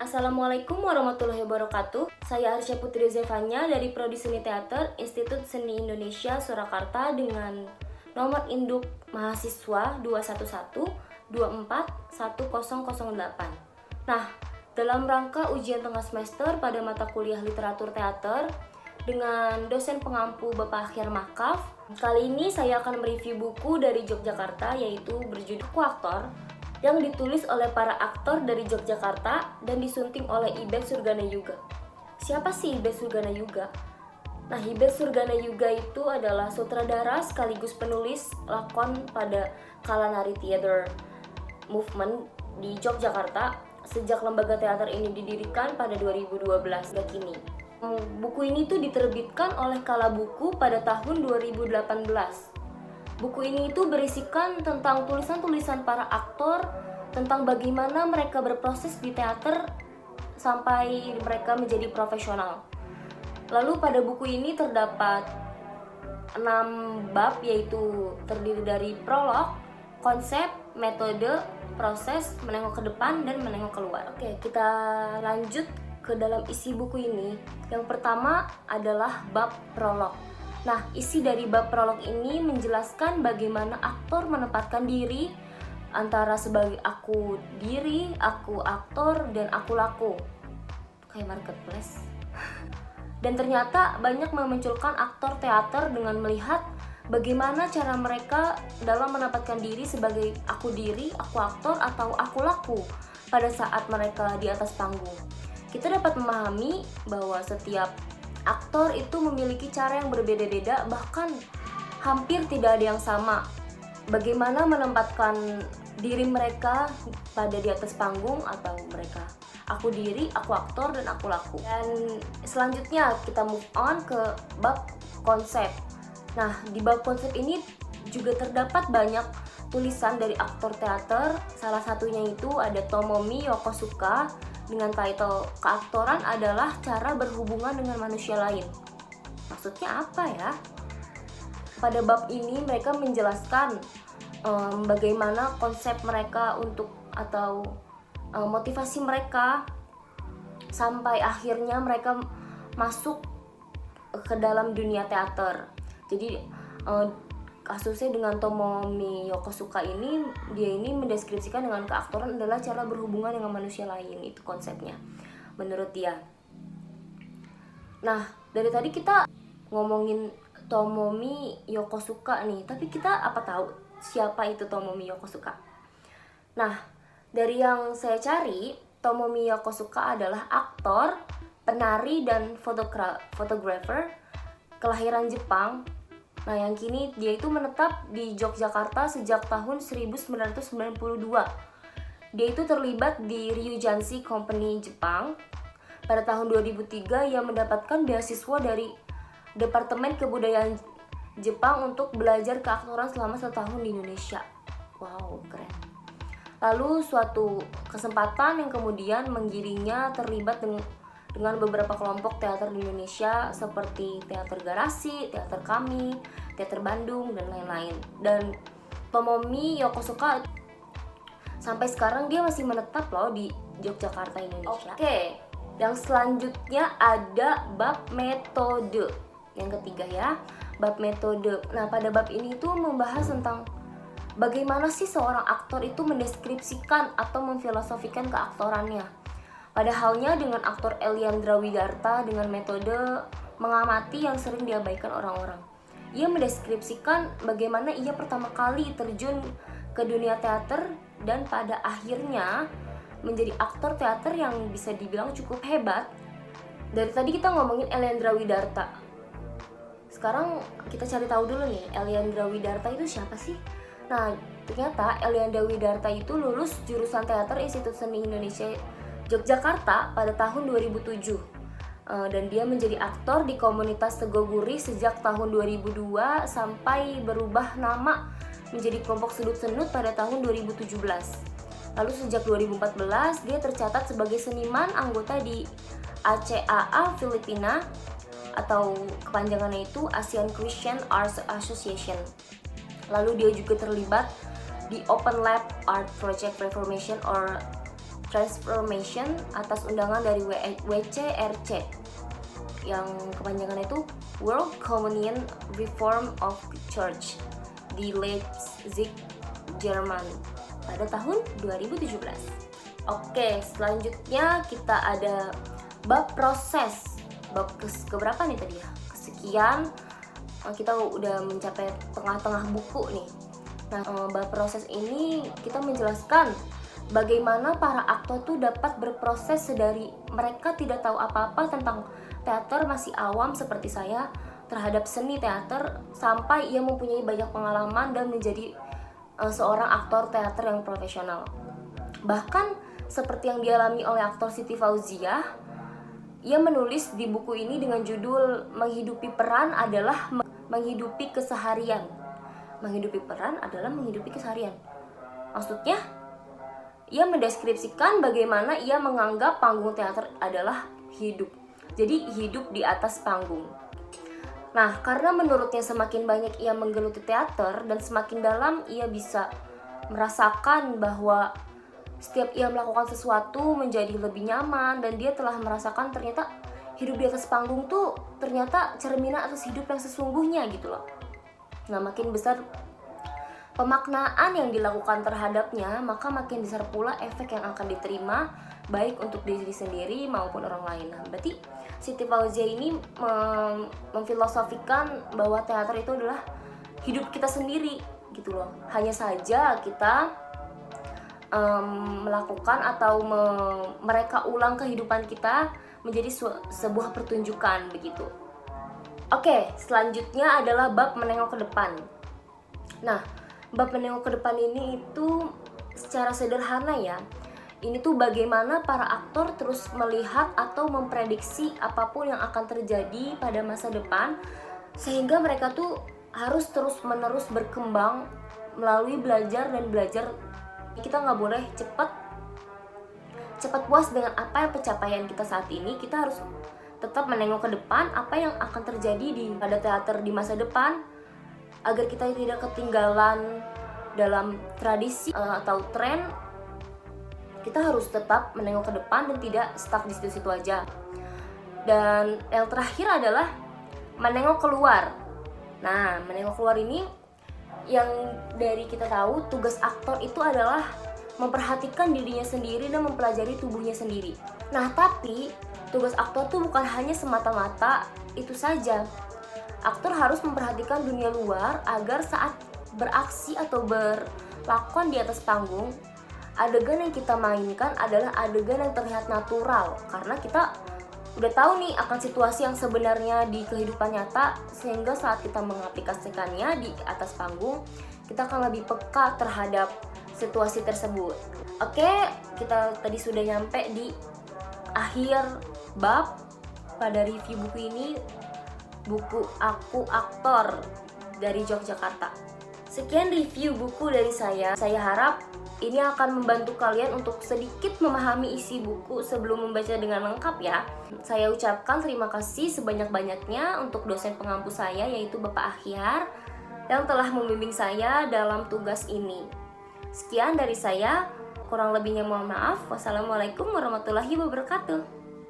Assalamualaikum warahmatullahi wabarakatuh. Saya Arsya Putri Zevanya dari Prodi Seni Teater Institut Seni Indonesia Surakarta dengan nomor induk mahasiswa 211-24-1008. Nah, dalam rangka ujian tengah semester pada mata kuliah literatur teater dengan dosen pengampu Bapak Akhir Makaf, kali ini saya akan mereview buku dari Yogyakarta yaitu berjudul Aku Aktor, yang ditulis oleh para aktor dari Yogyakarta dan disunting oleh Ibe Surgana Yuga. Siapa sih Ibe Surgana Yuga? Nah, Ibe Surgana Yuga itu adalah sutradara sekaligus penulis lakon pada Kalanari Theater Movement di Yogyakarta sejak lembaga teater ini didirikan pada 2012 hingga kini. Buku ini tuh diterbitkan oleh Kala Buku pada tahun 2018. Buku ini itu berisikan tentang tulisan-tulisan para aktor tentang bagaimana mereka berproses di teater sampai mereka menjadi profesional. Lalu pada buku ini terdapat 6 bab, yaitu terdiri dari prolog, konsep, metode, proses, menengok ke depan, dan menengok keluar. Oke, kita lanjut ke dalam isi buku ini. Yang pertama adalah bab prolog. Nah, isi dari bab prolog ini menjelaskan bagaimana aktor menempatkan diri antara sebagai aku diri, aku aktor, dan aku laku. Kayak marketplace. Dan ternyata banyak memunculkan aktor teater dengan melihat bagaimana cara mereka dalam menempatkan diri sebagai aku diri, aku aktor, atau aku laku pada saat mereka di atas panggung. Kita dapat memahami bahwa setiap aktor itu memiliki cara yang berbeda-beda, bahkan hampir tidak ada yang sama. Bagaimana menempatkan diri mereka pada di atas panggung atau mereka aku diri, aku aktor, dan aku laku. Dan selanjutnya kita move on ke bab konsep. Nah, di bab konsep ini juga terdapat banyak tulisan dari aktor teater. Salah satunya itu ada Tomomi Yokosuka dengan title Keaktoran adalah cara berhubungan dengan manusia lain. Maksudnya apa ya? Pada bab ini mereka menjelaskan bagaimana konsep mereka atau motivasi mereka sampai akhirnya mereka masuk ke dalam dunia teater. Jadi kasusnya dengan Tomomi Yokosuka ini, dia ini mendeskripsikan dengan keaktoran adalah cara berhubungan dengan manusia lain, itu konsepnya menurut dia. Nah, dari tadi kita ngomongin Tomomi Yokosuka nih, tapi kita apa tahu siapa itu Tomomi Yokosuka? Nah, dari yang saya cari, Tomomi Yokosuka adalah aktor, penari, dan fotografer kelahiran Jepang. Nah, yang kini dia itu menetap di Yogyakarta sejak tahun 1992. Dia itu terlibat di Ryujanshi Company Jepang. Pada tahun 2003 ia mendapatkan beasiswa dari Departemen Kebudayaan Jepang untuk belajar keaktoran selama 1 tahun di Indonesia. Wow, keren. Lalu suatu kesempatan yang kemudian menggiringnya terlibat dengan beberapa kelompok teater di Indonesia seperti Teater Garasi, Teater Kami, Teater Bandung, dan lain-lain. Dan Tomomi Yokosuka sampai sekarang dia masih menetap loh di Yogyakarta, Indonesia. Oke, yang selanjutnya ada bab metode. Yang ketiga ya, bab metode. Nah, pada bab ini tuh membahas tentang bagaimana sih seorang aktor itu mendeskripsikan atau memfilosofikan keaktorannya. Pada halnya dengan aktor Elyandra Widarta dengan metode mengamati yang sering diabaikan orang-orang. Ia mendeskripsikan bagaimana ia pertama kali terjun ke dunia teater dan pada akhirnya menjadi aktor teater yang bisa dibilang cukup hebat. Dari tadi kita ngomongin Elyandra Widarta. Sekarang kita cari tahu dulu nih, Elyandra Widarta itu siapa sih? Nah, ternyata Elyandra Widarta itu lulus jurusan teater Institut Seni Indonesia Yogyakarta pada tahun 2007 dan dia menjadi aktor di komunitas Tegoguri sejak tahun 2002 sampai berubah nama menjadi kelompok Sudut Senut pada tahun 2017. Lalu sejak 2014 dia tercatat sebagai seniman anggota di ACAA Filipina atau kepanjangannya itu Asian Christian Arts Association. Lalu dia juga terlibat di Open Lab Art Project Reformation or Transformation atas undangan dari WCRC yang kepanjangan itu World Communion Reform of Church di Leipzig, Jerman pada tahun 2017. Oke, selanjutnya kita ada bab proses. Bab keberapa nih tadi ya? Kesekian. Kita udah mencapai tengah-tengah buku nih. Nah, bab proses ini kita menjelaskan bagaimana para aktor tuh dapat berproses sedari mereka tidak tahu apa-apa tentang teater, masih awam seperti saya terhadap seni teater, sampai ia mempunyai banyak pengalaman dan menjadi seorang aktor teater yang profesional. Bahkan seperti yang dialami oleh aktor Siti Fauziah, ia menulis di buku ini dengan judul Menghidupi Peran adalah Menghidupi Keseharian. Menghidupi peran adalah menghidupi keseharian. Maksudnya, ia mendeskripsikan bagaimana ia menganggap panggung teater adalah hidup. Jadi hidup di atas panggung. Nah, karena menurutnya semakin banyak ia menggeluti teater dan semakin dalam ia bisa merasakan bahwa setiap ia melakukan sesuatu menjadi lebih nyaman, dan dia telah merasakan ternyata hidup di atas panggung tuh ternyata cerminan atas hidup yang sesungguhnya gitu loh. Nah, makin besar pemaknaan yang dilakukan terhadapnya, maka makin besar pula efek yang akan diterima baik untuk diri sendiri maupun orang lain. Nah, berarti Siti Fauziah ini memfilosofikan bahwa teater itu adalah hidup kita sendiri gitu loh. Hanya saja kita melakukan atau mereka ulang kehidupan kita menjadi sebuah pertunjukan begitu. Oke, selanjutnya adalah bab menengok ke depan. Nah, bab menengok ke depan ini itu secara sederhana ya, ini tuh bagaimana para aktor terus melihat atau memprediksi apapun yang akan terjadi pada masa depan, sehingga mereka tuh harus terus-menerus berkembang melalui belajar dan belajar. Kita nggak boleh cepat puas dengan apa yang pencapaian kita saat ini. Kita harus tetap menengok ke depan apa yang akan terjadi pada teater di masa depan, agar kita tidak ketinggalan dalam tradisi atau tren. Kita harus tetap menengok ke depan dan tidak stuck di situ-situ aja. Dan yang terakhir adalah menengok keluar. Nah, menengok keluar ini yang dari kita tahu, tugas aktor itu adalah memperhatikan dirinya sendiri dan mempelajari tubuhnya sendiri. Nah, tapi tugas aktor tuh bukan hanya semata-mata itu saja. Aktor harus memperhatikan dunia luar agar saat beraksi atau berlakon di atas panggung, adegan yang kita mainkan adalah adegan yang terlihat natural, karena kita udah tahu nih akan situasi yang sebenarnya di kehidupan nyata, sehingga saat kita mengaplikasikannya di atas panggung, kita akan lebih peka terhadap situasi tersebut. Oke, kita tadi sudah nyampe di akhir bab pada review buku ini, buku Aku Aktor dari Yogyakarta. Sekian review buku dari saya. Saya harap ini akan membantu kalian untuk sedikit memahami isi buku sebelum membaca dengan lengkap ya. Saya ucapkan terima kasih sebanyak-banyaknya untuk dosen pengampu saya, yaitu Bapak Akhyar, yang telah membimbing saya dalam tugas ini. Sekian dari saya, kurang lebihnya mohon maaf. Wassalamualaikum warahmatullahi wabarakatuh.